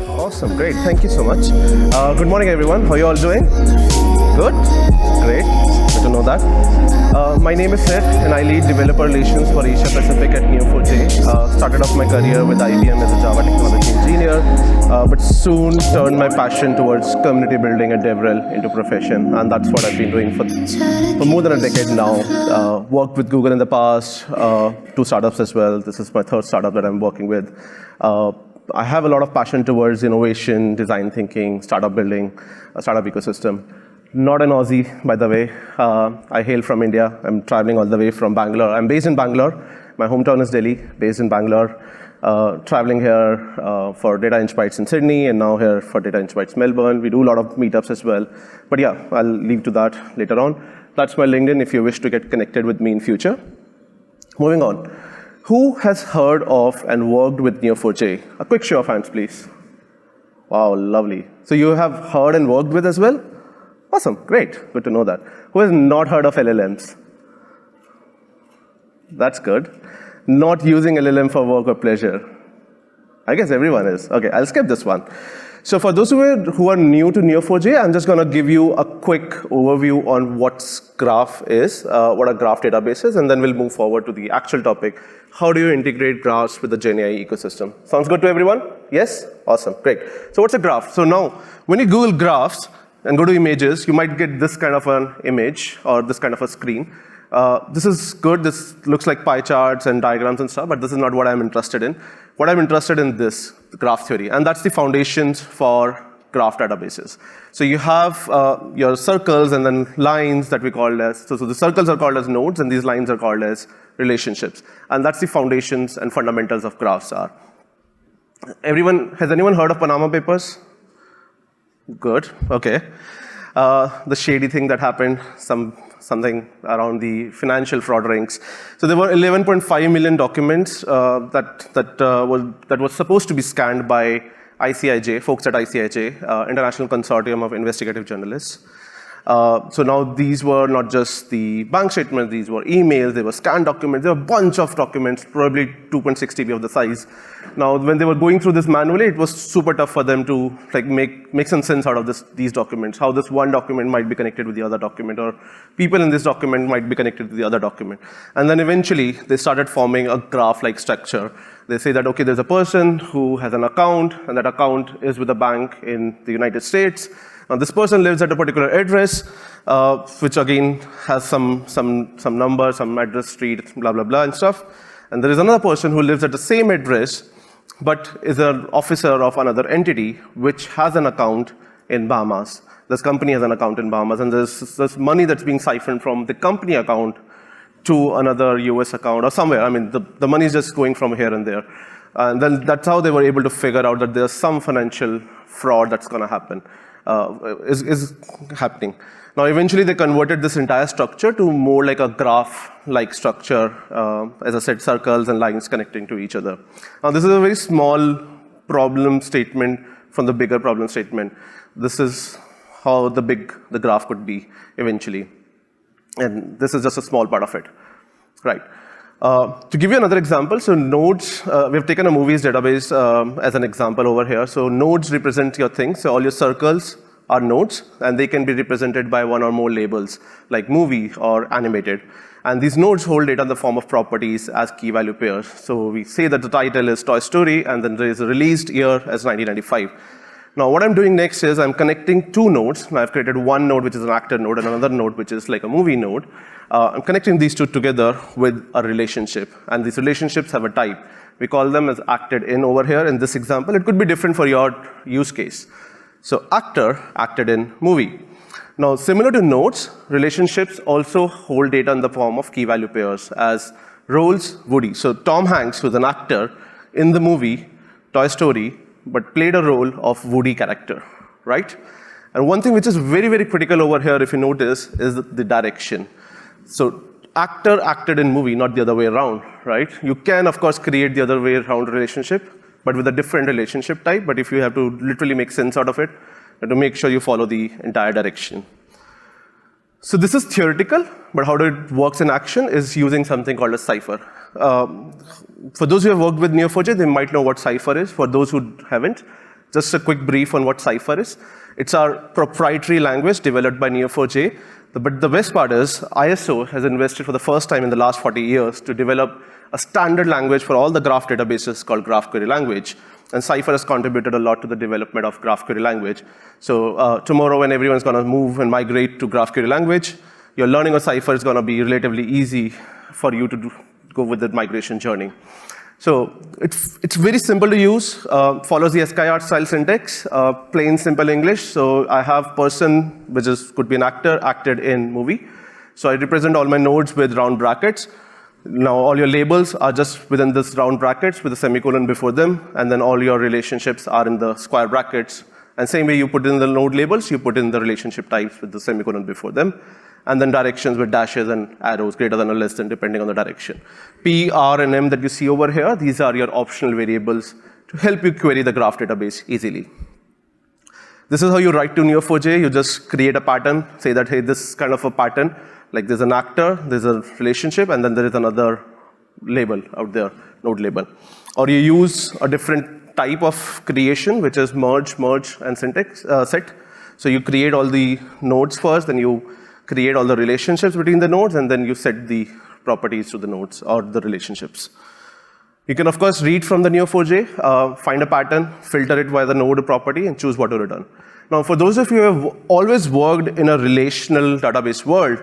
Awesome, great, thank you so much. Good morning, everyone. How are you all doing? Good? Great, good to know that. My name is Sid, and I lead developer relations for Asia Pacific at Neo4j. Started off my career with IBM as a Java technology engineer, but soon turned my passion towards community building and DevRel into profession, and that's what I've been doing for more than a decade now. Worked with Google in the past, 2 startups as well. This is my 3rd startup that I'm working with. I have a lot of passion towards innovation, design thinking, startup building, startup ecosystem. Not an Aussie, by the way. I hail from India. I'm traveling all the way from Bangalore. I'm based in Bangalore. My hometown is Delhi, based in Bangalore. Traveling here for Data Inch Bytes in Sydney, and now here for Data Inch Bytes Melbourne. We do a lot of meetups as well. But yeah, I'll leave to that later on. That's my LinkedIn if you wish to get connected with me in future. Moving on. Who has heard of and worked with Neo4j? A quick show of hands, please. Wow, lovely. So you have heard and worked with as well? Awesome, great, good to know that. Who has not heard of LLMs? That's good. Not using LLM for work or pleasure? I guess everyone is. Okay, I'll skip this one. So for those who are new to Neo4j, I'm just going to give you a quick overview on what graph is, what a graph database is, and then we'll move forward to the actual topic. How do you integrate graphs with the GenAI ecosystem? Sounds good to everyone? Yes? Awesome, great. So what's a graph? So now, when you Google graphs and go to images, you might get this kind of an image or this kind of a screen. This is good. This looks like pie charts and diagrams and stuff, but this is not what I'm interested in. What I'm interested in this, the graph theory, and that's the foundations for graph databases. So you have your circles and then lines that we call as, so the circles are called as nodes and these lines are called as relationships. And that's the foundations and fundamentals of graphs are. Has anyone heard of Panama Papers? Good, okay. The shady thing that happened, something around the financial fraud rings. So there were 11.5 million documents that was supposed to be scanned by ICIJ, folks at ICIJ, International Consortium of Investigative Journalists. So now these were not just the bank statements, these were emails, they were scanned documents, there were a bunch of documents, probably 2.6 TB of the size. Now, when they were going through this manually, it was super tough for them to make some sense out of these documents, how this one document might be connected with the other document, or people in this document might be connected to the other document. And then eventually, they started forming a graph-like structure. They say that, okay, there's a person who has an account, and that account is with a bank in the United States. Now, this person lives at a particular address, which again has some number, some address, street, blah, blah, blah, and stuff. And there is another person who lives at the same address, but is an officer of another entity, which has an account in Bahamas. This company has an account in Bahamas, and there's money that's being siphoned from the company account to another US account or somewhere. I mean, the money is just going from here and there. And then that's how they were able to figure out that there's some financial fraud that's going to happen. Is happening. Now, eventually, they converted this entire structure to more like a graph-like structure, as I said, circles and lines connecting to each other. Now, this is a very small problem statement from the bigger problem statement. This is how the graph could be eventually. And this is just a small part of it. Right. To give you another example, so nodes, we've taken a movies database as an example over here. So nodes represent your things. So all your circles are nodes, and they can be represented by one or more labels, like movie or animated. And these nodes hold data in the form of properties as key value pairs. So we say that the title is Toy Story, and then there is a released year as 1995. Now, what I'm doing next is I'm connecting 2 nodes. Now, I've created one node, which is an actor node, and another node, which is like a movie node. I'm connecting these 2 together with a relationship, and these relationships have a type. We call them as acted in over here in this example. It could be different for your use case. So actor, acted in, movie. Now, similar to nodes, relationships also hold data in the form of key value pairs as roles, Woody. So Tom Hanks, who's an actor in the movie Toy Story, but played a role of Woody character, right? And one thing which is very, very critical over here, if you notice, is the direction. So actor acted in movie, not the other way around, right? You can, of course, create the other way around relationship, but with a different relationship type. But if you have to literally make sense out of it, you have to make sure you follow the entire direction. So this is theoretical, but how it works in action is using something called a cipher. For those who have worked with Neo4j, they might know what cipher is. For those who haven't, just a quick brief on what cipher is. It's our proprietary language developed by Neo4j. But the best part is ISO has invested for the first time in the last 40 years to develop a standard language for all the graph databases called GraphQuery language. And Cypher has contributed a lot to the development of GraphQuery language. So tomorrow when everyone's going to move and migrate to GraphQuery language, your learning of Cypher is going to be relatively easy for you to go with the migration journey. So it's very simple to use, follows the SKR style syntax, plain simple English. So I have person, which could be an actor, acted in movie. So I represent all my nodes with round brackets. Now all your labels are just within this round brackets with a semicolon before them, and then all your relationships are in the square brackets. And same way you put in the node labels, you put in the relationship types with the semicolon before them. And then directions with dashes and arrows greater than or less than depending on the direction. P, R, and M that you see over here, these are your optional variables to help you query the graph database easily. This is how you write to Neo4j. You just create a pattern, say that, hey, this is kind of a pattern, like there's an actor, there's a relationship, and then there is another label out there, node label. Or you use a different type of creation, which is merge, and syntax set. So you create all the nodes first, then you create all the relationships between the nodes, and then you set the properties to the nodes or the relationships. You can, of course, read from the Neo4j, find a pattern, filter it by the node property, and choose what to return. Now, for those of you who have always worked in a relational database world,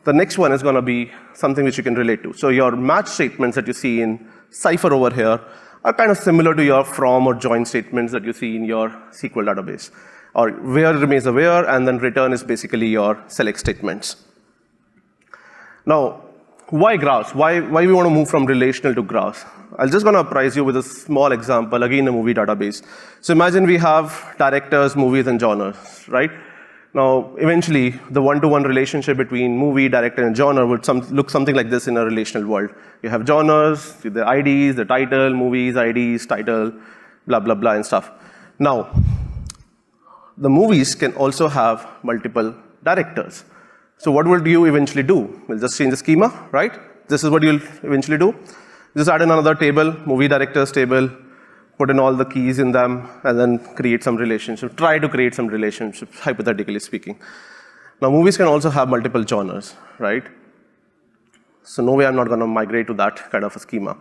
the next one is going to be something which you can relate to. So your match statements that you see in Cypher over here are kind of similar to your from or join statements that you see in your SQL database. Or where remains a where, and then return is basically your select statements. Now, why graphs? Why we want to move from relational to graphs? I'm just going to apprise you with a small example, again a movie database. So imagine we have directors, movies, and genres, right? Now, eventually, the one-to-one relationship between movie, director, and genre would look something like this in a relational world. You have genres, the IDs, the title, movies, IDs, title, blah, blah, blah, and stuff. Now, the movies can also have multiple directors. So what will you eventually do? We'll just change the schema, right? This is what you'll eventually do. Just add in another table, movie directors table, put in all the keys in them, and then create some relationship. Try to create some relationships, hypothetically speaking. Now, movies can also have multiple genres, right? So no way I'm not going to migrate to that kind of a schema.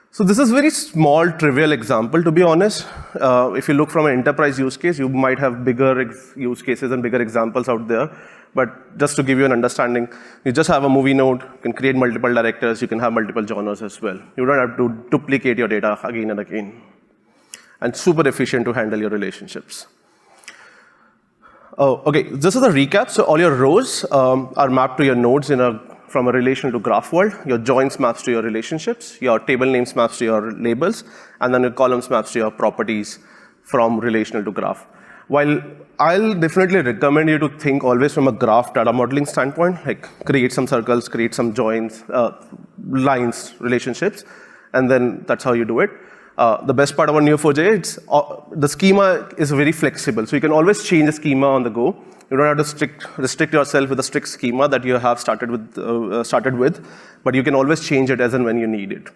So this is a very small, trivial example, to be honest. If you look from an enterprise use case, you might have bigger use cases and bigger examples out there. But just to give you an understanding, you just have a movie node, you can create multiple directors, you can have multiple genres as well. You don't have to duplicate your data again and again. And super efficient to handle your relationships. Oh, okay, this is a recap. So all your rows are mapped to your nodes from a relational to graph world. Your joins maps to your relationships, your table names maps to your labels, and then your columns maps to your properties from relational to graph. While I'll definitely recommend you to think always from a graph data modeling standpoint, like create some circles, create some joins, lines, relationships, and then that's how you do it. The best part about Neo4j, the schema is very flexible. So you can always change the schema on the go. You don't have to restrict yourself with a strict schema that you have started with, but you can always change it as and when you need it.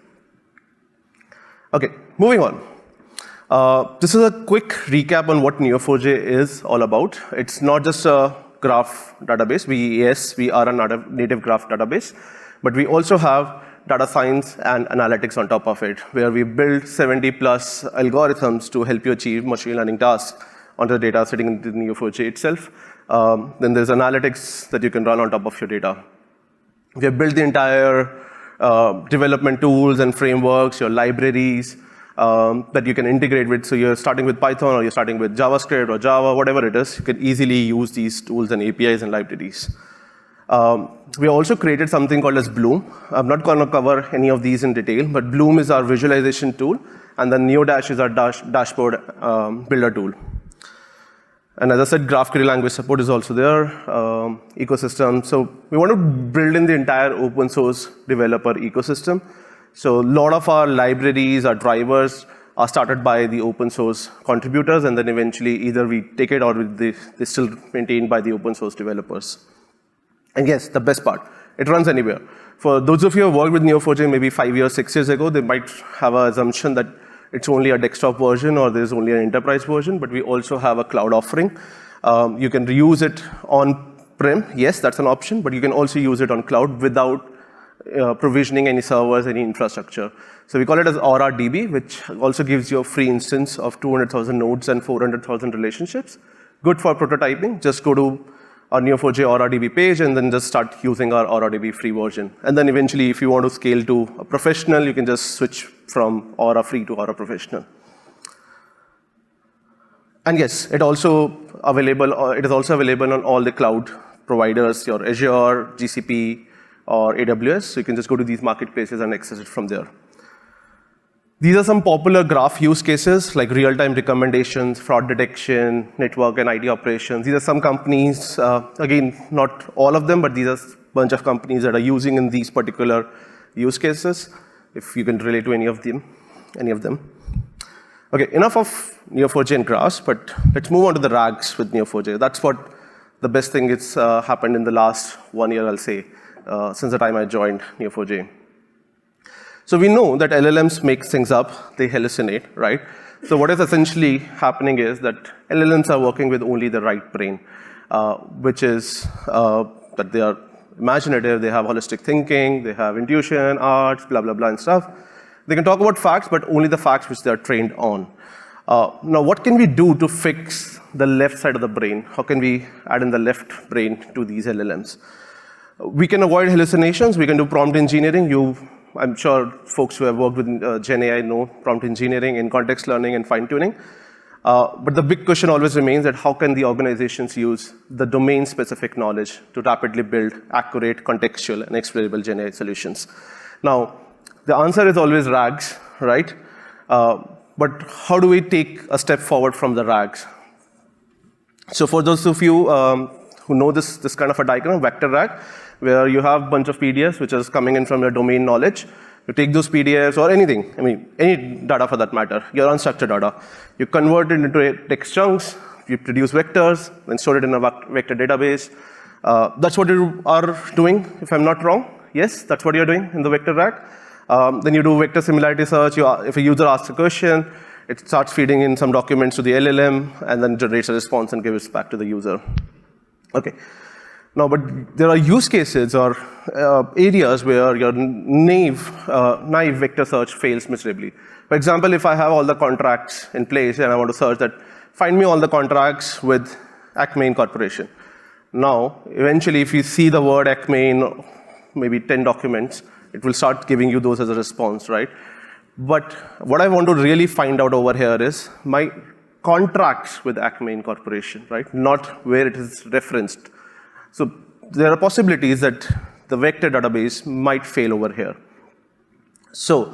Okay, moving on. This is a quick recap on what Neo4j is all about. It's not just a graph database. We are a native graph database, but we also have data science and analytics on top of it, where we build 70+ algorithms to help you achieve machine learning tasks on the data sitting in the Neo4j itself. Then there's analytics that you can run on top of your data. We have built the entire development tools and frameworks, your libraries that you can integrate with. So you're starting with Python, or you're starting with JavaScript or Java, whatever it is, you can easily use these tools and APIs and libraries. We also created something called as Bloom. I'm not going to cover any of these in detail, but Bloom is our visualization tool, and then NeoDash is our dashboard builder tool. And as I said, GraphQuery language support is also there, ecosystem. So we want to build in the entire open source developer ecosystem. So a lot of our libraries, our drivers are started by the open source contributors, and then eventually either we take it or they're still maintained by the open source developers. And yes, the best part, it runs anywhere. For those of you who worked with Neo4j maybe 5 years, 6 years ago, they might have an assumption that it's only a desktop version or there's only an enterprise version, but we also have a cloud offering. You can reuse it on-prem, yes, that's an option, but you can also use it on cloud without provisioning any servers, any infrastructure. So we call it as AuraDB, which also gives you a free instance of 200,000 nodes and 400,000 relationships. Good for prototyping. Just go to our Neo4j AuraDB page and then just start using our AuraDB free version. And then eventually, if you want to scale to a professional, you can just switch from Aura free to Aura professional. And yes, it is also available on all the cloud providers, your Azure, GCP, or AWS. So you can just go to these marketplaces and access it from there. These are some popular graph use cases like real-time recommendations, fraud detection, network and ID operations. These are some companies, again, not all of them, but these are a bunch of companies that are using in these particular use cases, if you can relate to any of them. Okay, enough of Neo4j and graphs, but let's move on to the RAGs with Neo4j. That's what the best thing that's happened in the last 1 year, I'll say, since the time I joined Neo4j. So we know that LLMs make things up, they hallucinate, right? So what is essentially happening is that LLMs are working with only the right brain, which is that they are imaginative, they have holistic thinking, they have intuition, arts, blah, blah, blah, and stuff. They can talk about facts, but only the facts which they are trained on. Now, what can we do to fix the left side of the brain? How can we add in the left brain to these LLMs? We can avoid hallucinations. We can do prompt engineering. I'm sure folks who have worked with Gen AI know prompt engineering in context learning and fine-tuning. But the big question always remains that how can the organizations use the domain-specific knowledge to rapidly build accurate, contextual, and explainable Gen AI solutions? Now, the answer is always RAGs, right? But how do we take a step forward from the RAGs? So for those of you who know this kind of a diagram, vector RAG, where you have a bunch of PDFs which is coming in from your domain knowledge. You take those PDFs or anything, any data for that matter, your unstructured data. You convert it into text chunks, you produce vectors, then store it in a vector database. That's what you are doing, if I'm not wrong. Yes, that's what you're doing in the vector RAG. Then you do vector similarity search. If a user asks a question, it starts feeding in some documents to the LLM and then generates a response and gives it back to the user. Okay. Now, but there are use cases or areas where your naive vector search fails miserably. For example, if I have all the contracts in place and I want to search that, find me all the contracts with Acme Incorporation. Now, eventually, if you see the word Acme in maybe 10 documents, it will start giving you those as a response, right? But what I want to really find out over here is my contracts with Acme Incorporation, right? Not where it is referenced. So there are possibilities that the vector database might fail over here. So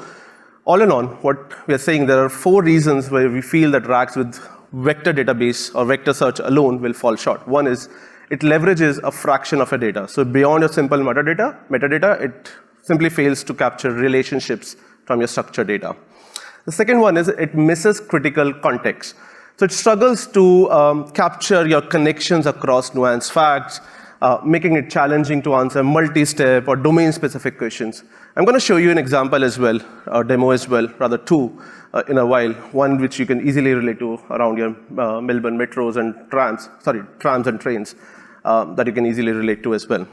all in all, what we are saying, there are 4 reasons where we feel that RAGs with vector database or vector search alone will fall short. One is it leverages a fraction of a data. So beyond your simple metadata, it simply fails to capture relationships from your structured data. The second one is it misses critical context. So it struggles to capture your connections across nuanced facts, making it challenging to answer multi-step or domain-specific questions. I'm going to show you an example as well, or demo as well, rather 2 in a while. One which you can easily relate to around your Melbourne metros and trams and trains that you can easily relate to as well.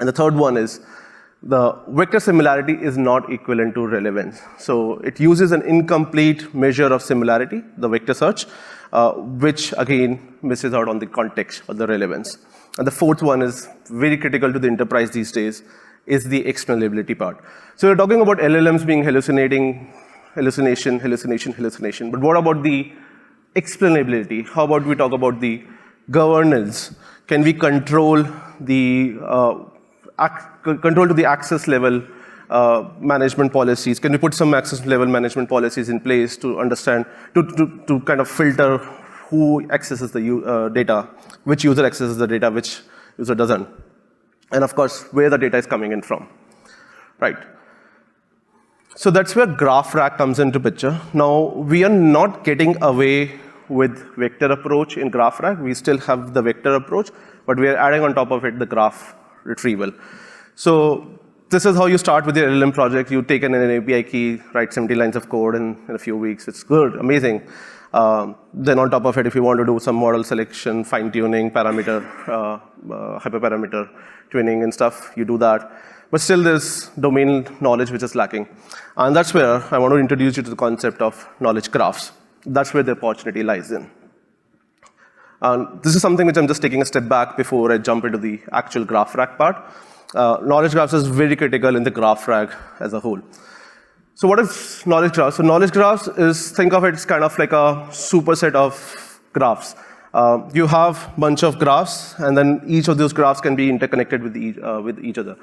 And the third one is the vector similarity is not equivalent to relevance. So it uses an incomplete measure of similarity, the vector search, which again misses out on the context or the relevance. And the fourth one is very critical to the enterprise these days, is the explainability part. So we're talking about LLMs being hallucination. But what about the explainability? How about we talk about the governance? Can we control the to the access level management policies? Can we put some access level management policies in place to understand, to kind of filter who accesses the data, which user accesses the data, which user doesn't? And of course, where the data is coming in from, right? So that's where GraphRAG comes into picture. Now, we are not getting away with vector approach in GraphRAG. We still have the vector approach, but we are adding on top of it the graph retrieval. So this is how you start with your LLM project. You take an API key, write 70 lines of code in a few weeks. It's good, amazing. Then on top of it, if you want to do some model selection, fine-tuning, parameter, hyperparameter tuning and stuff, you do that. But still there's domain knowledge which is lacking. And that's where I want to introduce you to the concept of knowledge graphs. That's where the opportunity lies in. And this is something which I'm just taking a step back before I jump into the actual GraphRAG part. Knowledge graphs is very critical in the GraphRAG as a whole. So what is knowledge graphs? So knowledge graphs is, think of it as kind of like a superset of graphs. You have a bunch of graphs, and then each of those graphs can be interconnected with each other.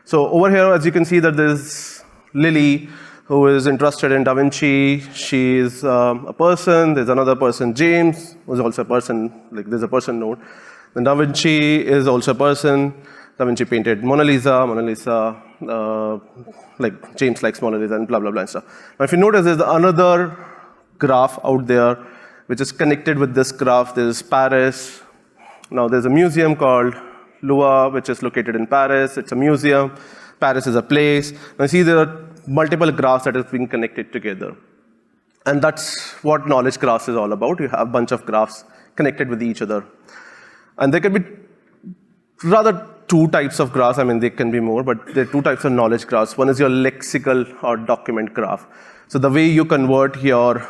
So over here, as you can see, that there's Lily, who is interested in Da Vinci. She's a person. There's another person, James, who's also a person. Like there's a person node. Then Da Vinci is also a person. Da Vinci painted Mona Lisa. Mona Lisa, like James likes Mona Lisa, and blah, blah, blah, and stuff. Now, if you notice, there's another graph out there which is connected with this graph. There's Paris. Now, there's a museum called Louvre, which is located in Paris. It's a museum. Paris is a place. Now, you see there are multiple graphs that are being connected together. And that's what knowledge graphs is all about. You have a bunch of graphs connected with each other. And there can be rather two types of graphs. I mean, there can be more, but there are two types of knowledge graphs. One is your lexical or document graph. So the way you convert your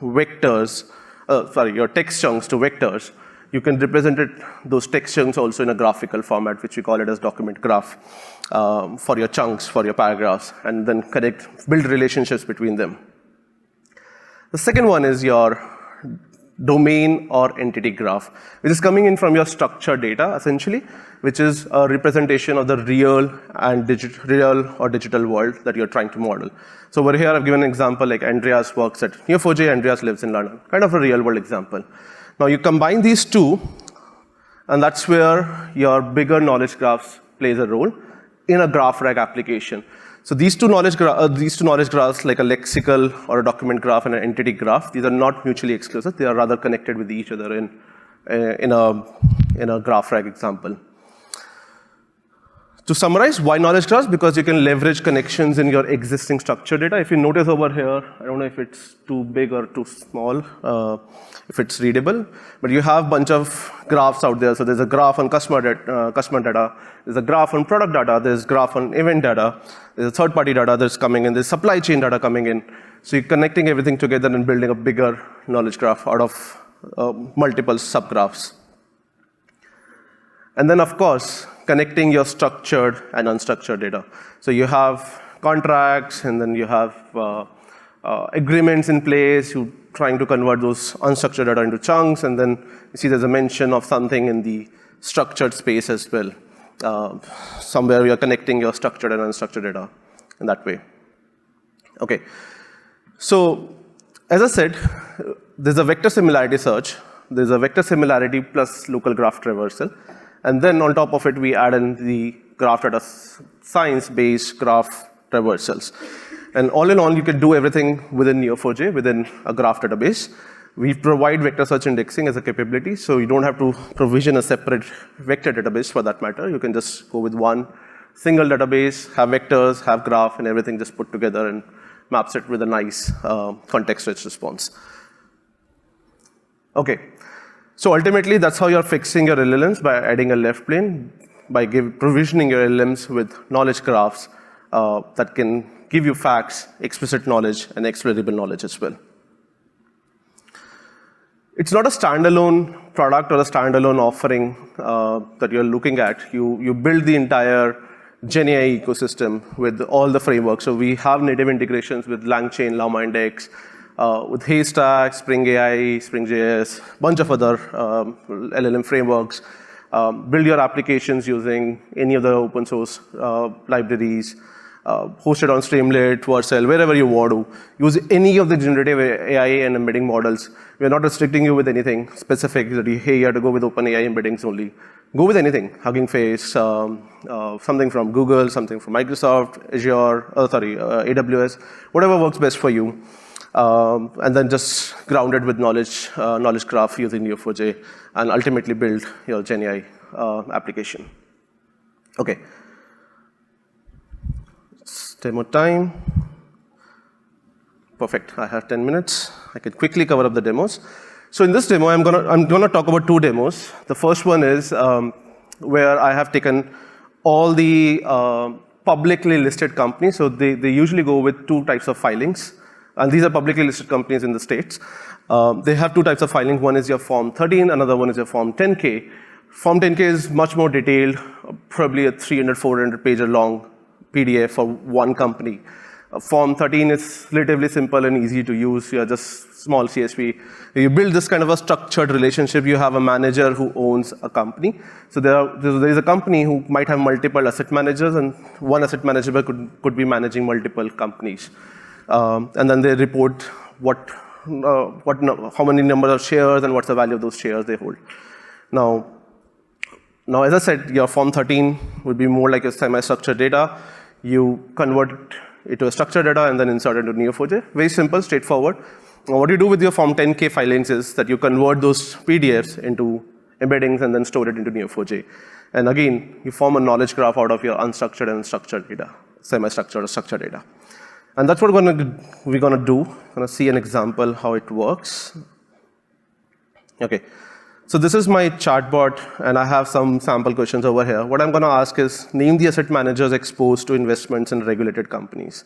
vectors, your text chunks to vectors, you can represent those text chunks also in a graphical format, which we call it as document graph, for your chunks, for your paragraphs, and then build relationships between them. The second one is your domain or entity graph, which is coming in from your structured data, essentially, which is a representation of the real or digital world that you're trying to model. So over here, I've given an example, like Andreas works at Neo4j, Andreas lives in London, kind of a real world example. Now you combine these two, and that's where your bigger knowledge graphs plays a role in a GraphRAG application. So these two knowledge graphs, like a lexical or a document graph and an entity graph, these are not mutually exclusive. They are rather connected with each other in a GraphRAG example. To summarize, why knowledge graphs? Because you can leverage connections in your existing structured data. If you notice over here, I don't know if it's too big or too small, if it's readable, but you have a bunch of graphs out there. So there's a graph on customer data, there's a graph on product data, there's a graph on event data, there's a third-party data that's coming in, there's supply chain data coming in. So you're connecting everything together and building a bigger knowledge graph out of multiple subgraphs. And then, of course, connecting your structured and unstructured data. So you have contracts, and then you have agreements in place. You're trying to convert those unstructured data into chunks, and then you see there's a mention of something in the structured space as well. Somewhere you're connecting your structured and unstructured data in that way. Okay. So as I said, there's a vector similarity search. There's a vector similarity plus local graph traversal. And then on top of it, we add in the graph data science-based graph traversals. And all in all, you can do everything within Neo4j, within a graph database. We provide vector search indexing as a capability, so you don't have to provision a separate vector database for that matter. You can just go with one single database, have vectors, have graph, and everything just put together and maps it with a nice context-rich response. Okay. So ultimately, that's how you're fixing your LLMs, by adding a left plane, by provisioning your LLMs with knowledge graphs that can give you facts, explicit knowledge, and explainable knowledge as well. It's not a standalone product or a standalone offering that you're looking at. You build the entire GenAI ecosystem with all the frameworks. So we have native integrations with LangChain, Llama Index, with Haystack, Spring AI, Spring.js, bunch of other LLM frameworks. Build your applications using any of the open source libraries, hosted on Streamlit, Vercel, wherever you want to. Use any of the generative AI and embedding models. We're not restricting you with anything specific that hey, you have to go with OpenAI embeddings only. Go with anything, Hugging Face, something from Google, something from Microsoft, Azure, AWS, whatever works best for you. And then just ground it with knowledge graph using Neo4j, and ultimately build your GenAI application. Okay. It's demo time. Perfect. I have 10 minutes. I can quickly cover up the demos. So in this demo, I'm gonna talk about 2 demos. The first one is where I have taken all the publicly listed companies. So they usually go with 2 types of filings. And these are publicly listed companies in the States. They have 2 types of filings. One is your Form 13, another one is your Form 10K. Form 10K is much more detailed, probably a 300, 400 page long PDF for one company. Form 13 is relatively simple and easy to use. You're just small CSV. You build this kind of a structured relationship. You have a manager who owns a company. So there is a company who might have multiple asset managers, and one asset manager could be managing multiple companies. And then they report how many number of shares and what's the value of those shares they hold. Now, as I said, your Form 13 would be more like a semi-structured data. You convert it to a structured data and then insert it into Neo4j. Very simple, straightforward. Now, what you do with your Form 10K filings is that you convert those PDFs into embeddings and then store it into Neo4j. And again, you form a knowledge graph out of your unstructured and structured data, semi-structured or structured data. And that's what we're gonna do. We're gonna see an example how it works. Okay. So this is my chatbot, and I have some sample questions over here. What I'm gonna ask is, name the asset managers exposed to investments in regulated companies.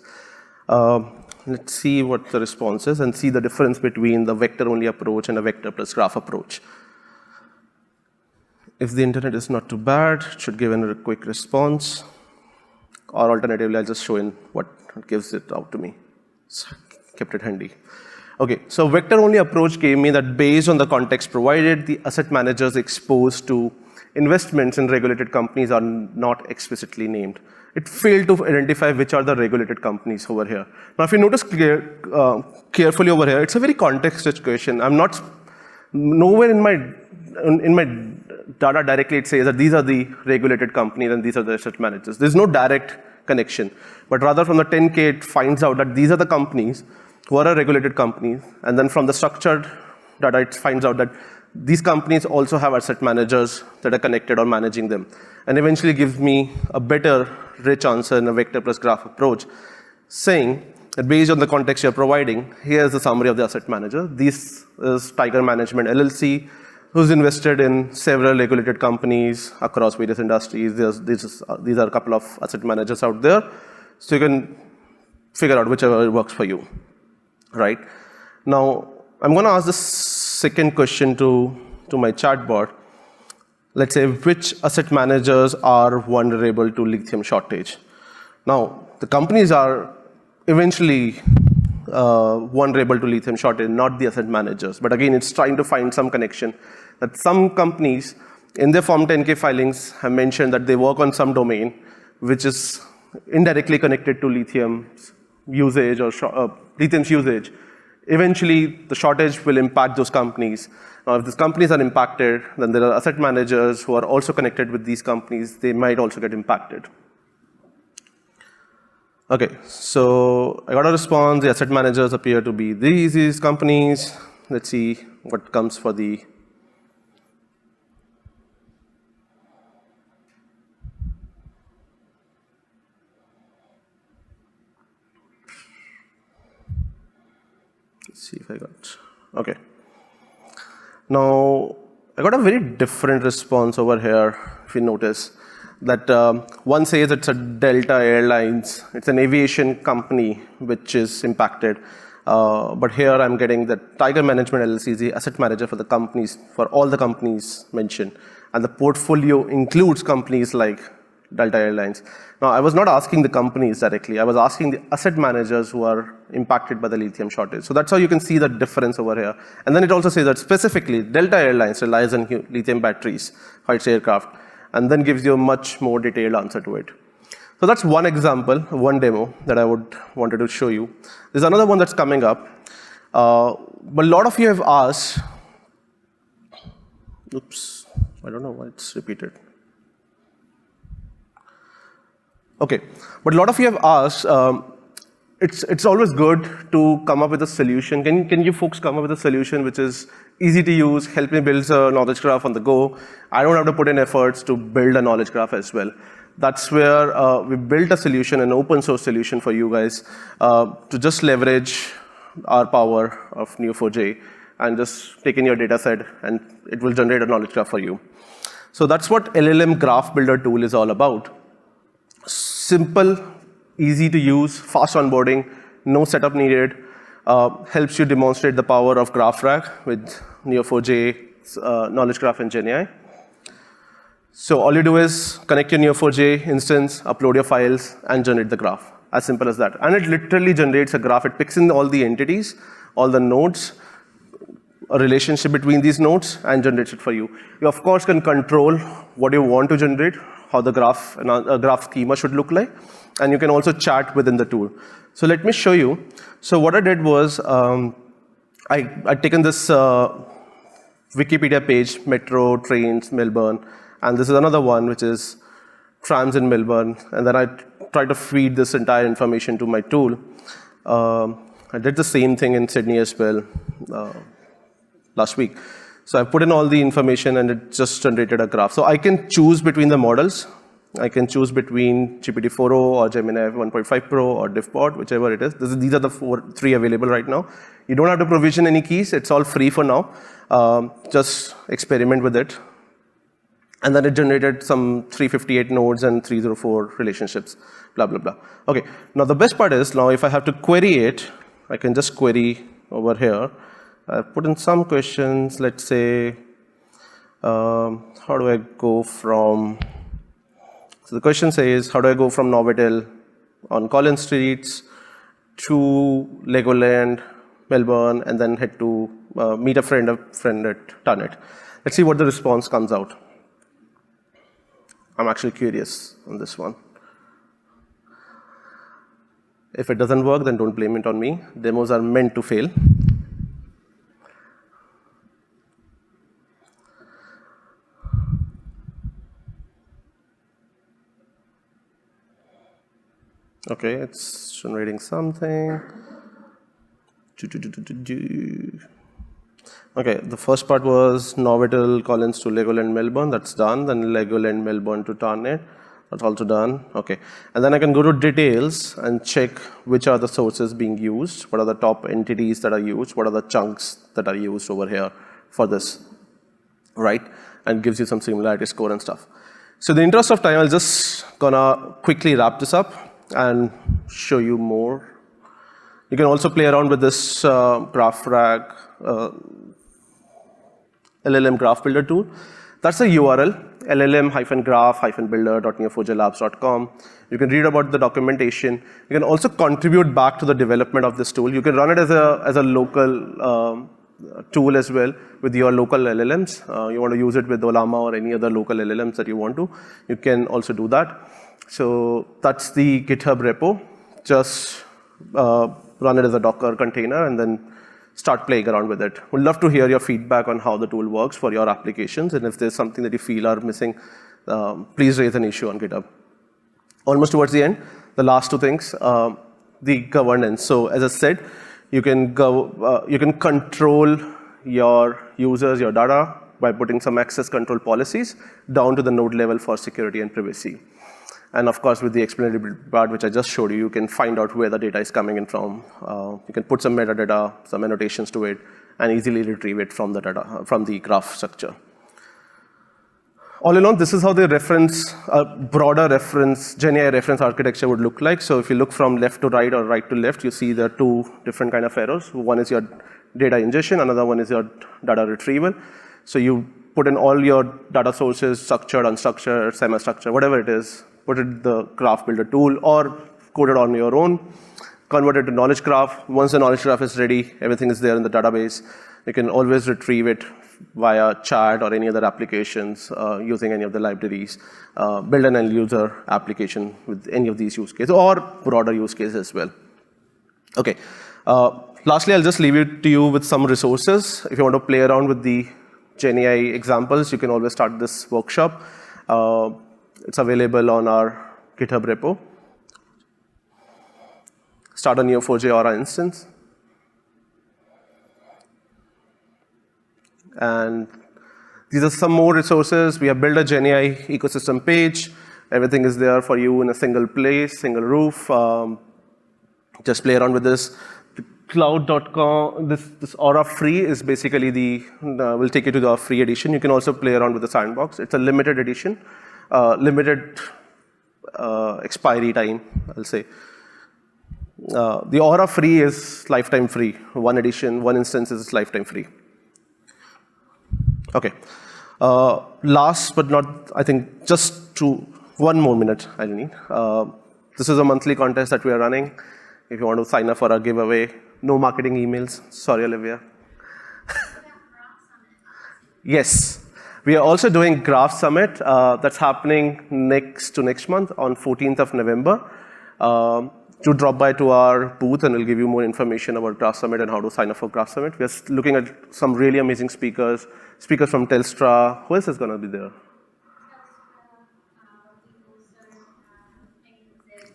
Let's see what the response is and see the difference between the vector-only approach and a vector plus graph approach. If the internet is not too bad, it should give a quick response. Or alternatively, I'll just show in what gives it out to me. So, kept it handy. Okay, so vector-only approach gave me that based on the context provided, the asset managers exposed to investments in regulated companies are not explicitly named. It failed to identify which are the regulated companies over here. Now, if you notice carefully over here, it's a very context-rich question. I'm not, nowhere in my data directly it says that these are the regulated companies and these are the asset managers. There's no direct connection, but rather from the 10K, it finds out that these are the companies who are regulated companies, and then from the structured data, it finds out that these companies also have asset managers that are connected or managing them, and eventually gives me a better, rich answer in a vector plus graph approach, saying that based on the context you're providing, here's the summary of the asset manager. This is Tiger Management LLC, who's invested in several regulated companies across various industries. These are a couple of asset managers out there, so you can figure out whichever works for you. Right? Now, I'm going to ask the second question to my chatbot. Let's say, which asset managers are vulnerable to lithium shortage? Now, the companies are eventually vulnerable to lithium shortage, not the asset managers. But again, it's trying to find some connection that some companies in their Form 10K filings have mentioned that they work on some domain which is indirectly connected to lithium's usage or lithium's usage. Eventually, the shortage will impact those companies. Now, if these companies are impacted, then there are asset managers who are also connected with these companies. They might also get impacted. Okay, so I got a response. The asset managers appear to be these companies. Let's see what comes for the see if I got, okay. Now, I got a very different response over here, if you notice, that one says it's a Delta Airlines, it's an aviation company which is impacted, but here I'm getting that Tiger Management LLC is the asset manager for the companies, for all the companies mentioned, and the portfolio includes companies like Delta Airlines. Now, I was not asking the companies directly. I was asking the asset managers who are impacted by the lithium shortage. So that's how you can see the difference over here. And then it also says that specifically, Delta Airlines relies on lithium batteries for its aircraft, and then gives you a much more detailed answer to it. So that's one example, one demo that I wanted to show you. There's another one that's coming up. But a lot of you have asked, oops, I don't know why it's repeated. Okay, but a lot of you have asked, it's always good to come up with a solution. Can you folks come up with a solution which is easy to use, help me build a knowledge graph on the go? I don't have to put in efforts to build a knowledge graph as well. That's where we built a solution, an open source solution for you guys to just leverage our power of Neo4j and just take in your data set and it will generate a knowledge graph for you. So that's what LLM Graph Builder tool is all about. Simple, easy to use, fast onboarding, no setup needed, helps you demonstrate the power of GraphRAG with Neo4j knowledge graph in GenAI. So all you do is connect your Neo4j instance, upload your files, and generate the graph. As simple as that. And it literally generates a graph. It picks in all the entities, all the nodes, a relationship between these nodes, and generates it for you. You, of course, can control what you want to generate, how the graph, a graph schema should look like. And you can also chat within the tool. So let me show you. So what I did was, I'd taken this Wikipedia page, Metro, trains, Melbourne, and this is another one, which is trams in Melbourne. And then I tried to feed this entire information to my tool. I did the same thing in Sydney as well last week. So I put in all the information and it just generated a graph. So I can choose between the models. I can choose between GPT-4o or Gemini 1.5 Pro or DiffBot, whichever it is. These are the three available right now. You don't have to provision any keys. It's all free for now. Just experiment with it. And then it generated some 358 nodes and 304 relationships, blah, blah, blah. Okay, now the best part is, now if I have to query it, I can just query over here. I put in some questions, let's say, how do I go from, so the question says, how do I go from Novotel on Collins Streets to Legoland, Melbourne, and then head to meet a friend at Tarnet. Let's see what the response comes out. I'm actually curious on this one. If it doesn't work, then don't blame it on me. Demos are meant to fail. Okay, it's generating something. Okay, the first part was Novotel, Collins to Legoland, Melbourne. That's done. Then Legoland, Melbourne to Tarnet. That's also done. Okay, and then I can go to details and check which are the sources being used, what are the top entities that are used, what are the chunks that are used over here for this, right? And gives you some similarity score and stuff. So in the interest of time, I'll just gonna quickly wrap this up and show you more. You can also play around with this GraphRAG LLM Graph Builder tool. That's the URL, llm-graph-builder.neo4jlabs.com. You can read about the documentation. You can also contribute back to the development of this tool. You can run it as a local tool as well with your local LLMs. You want to use it with Olama or any other local LLMs that you want to. You can also do that. So that's the GitHub repo. Just run it as a Docker container and then start playing around with it. We'd love to hear your feedback on how the tool works for your applications, and if there's something that you feel are missing, please raise an issue on GitHub. Almost towards the end, the last two things, the governance. So as I said, you can control your users, your data, by putting some access control policies down to the node level for security and privacy. And of course, with the explanatory part, which I just showed you, you can find out where the data is coming in from. You can put some metadata, some annotations to it, and easily retrieve it from the data, from the graph structure. All in all, this is how the reference, broader reference, GenAI reference architecture would look like. So if you look from left to right or right to left, you see there are two different kind of errors. One is your data ingestion, another one is your data retrieval. So you put in all your data sources, structured, unstructured, semi-structured, whatever it is, put it in the Graph Builder tool or code it on your own, convert it to knowledge graph. Once the knowledge graph is ready, everything is there in the database. You can always retrieve it via chat or any other applications using any of the libraries. Build an end user application with any of these use cases or broader use cases as well. Okay. Lastly, I'll just leave it to you with some resources. If you want to play around with the GenAI examples, you can always start this workshop. It's available on our GitHub repo. Start a Neo4j Aura instance. And these are some more resources. We have built a GenAI ecosystem page. Everything is there for you in a single place, single roof. Just play around with this. Cloud.com, this Aura free is basically will take you to the free edition. You can also play around with the sandbox. It's a limited edition, limited expiry time, I'll say. The Aura free is lifetime free. One edition, one instance is lifetime free. Okay. Last but not, I think, just one more minute I need. This is a monthly contest that we are running. If you want to sign up for our giveaway, no marketing emails. Sorry, Olivia. Yes. We are also doing Graph Summit. That's happening next month on 14th of November. Do drop by to our booth and we'll give you more information about Graph Summit and how to sign up for Graph Summit. We are looking at some really amazing speakers from Telstra. Who else is going to be there?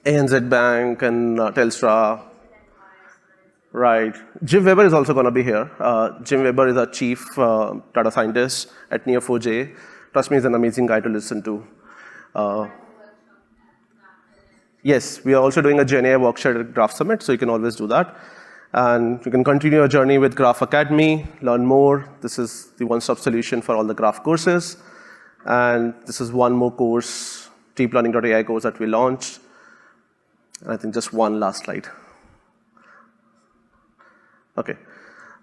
ANZ Bank and Telstra. Right. Jim Weber is also going to be here. Jim Weber is our chief data scientist at Neo4j. Trust me, he's an amazing guy to listen to. Yes, we are also doing a GenAI workshop at Graph Summit, so you can always do that. And you can continue your journey with Graph Academy, learn more. This is the one-stop solution for all the Graph courses. And this is one more course, deeplearning.ai course that we launched. And I think just one last slide. Okay.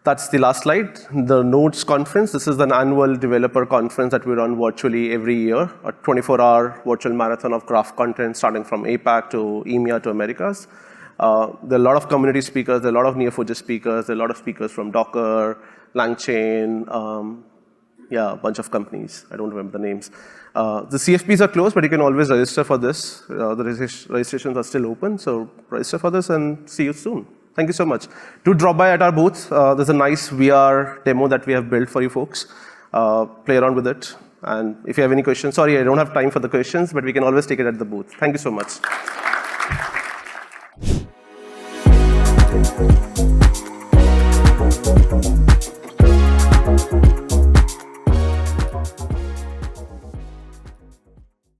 That's the last slide. The Nodes conference, this is an annual developer conference that we run virtually every year, a 24-hour virtual marathon of Graph content starting from APAC to EMEA to Americas. There are a lot of community speakers, there are a lot of Neo4j speakers, there are a lot of speakers from Docker, LangChain, a bunch of companies. I don't remember the names. The CFPs are closed, but you can always register for this. The registrations are still open, so register for this and see you soon. Thank you so much. Do drop by at our booth. There's a nice VR demo that we have built for you folks. Play around with it. And if you have any questions, sorry, I don't have time for the questions, but we can always take it at the booth. Thank you so much.